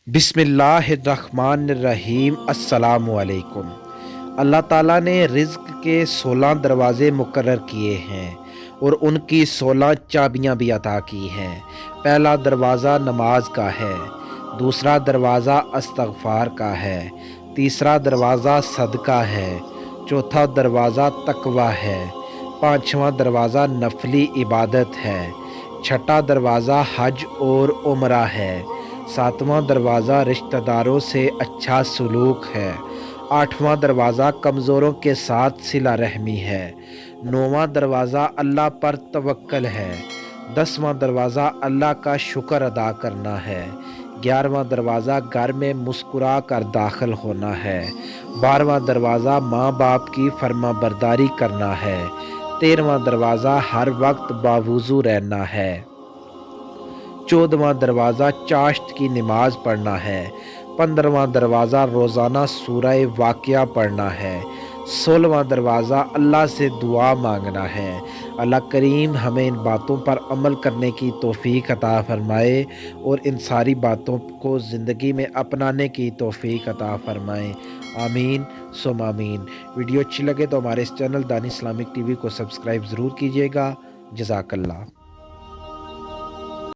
बिस्मिल्लाहिर्रहमानिर्रहीम। अस्सलामु अलैकुम। अल्लाह ताला ने रिज़्क़ के 16 दरवाज़े मुकर्रर किए हैं और उनकी 16 चाबियाँ भी अता की हैं। पहला दरवाज़ा नमाज का है, दूसरा दरवाज़ा इस्तिग़फ़ार का है, तीसरा दरवाज़ा सदका है, चौथा दरवाज़ा तक़वा है, पाँचवां दरवाज़ा नफली इबादत है, छठा दरवाज़ा हज और उम्रा है, सातवां दरवाज़ा रिश्तेदारों से अच्छा सलूक है, आठवां दरवाज़ा कमज़ोरों के साथ सिला रहमी है, नौवां दरवाज़ा अल्लाह पर तवक्कल है, 10वां दरवाज़ा अल्लाह का शुक्र अदा करना है, 11वां दरवाज़ा घर में मुस्कुरा कर दाखिल होना है, 12वां दरवाज़ा माँ बाप की फर्माबरदारी करना है, 13वां दरवाज़ा हर वक्त बावुज़ू रहना है, 14वां दरवाज़ा चाश्त की नमाज पढ़ना है, 15वां दरवाज़ा रोज़ाना सूरह वाक़िया पढ़ना है, 16वां दरवाज़ा अल्लाह से दुआ मांगना है। अल्लाह करीम हमें इन बातों पर अमल करने की तौफ़ीक अता फ़रमाए और इन सारी बातों को ज़िंदगी में अपनाने की तौफ़ीक अता फ़रमाए। आमीन सुम आमीन। वीडियो अच्छी लगे तो हमारे इस चैनल दानी इस्लामिक टीवी को सब्सक्राइब ज़रूर कीजिएगा। जज़ाकल्लाह।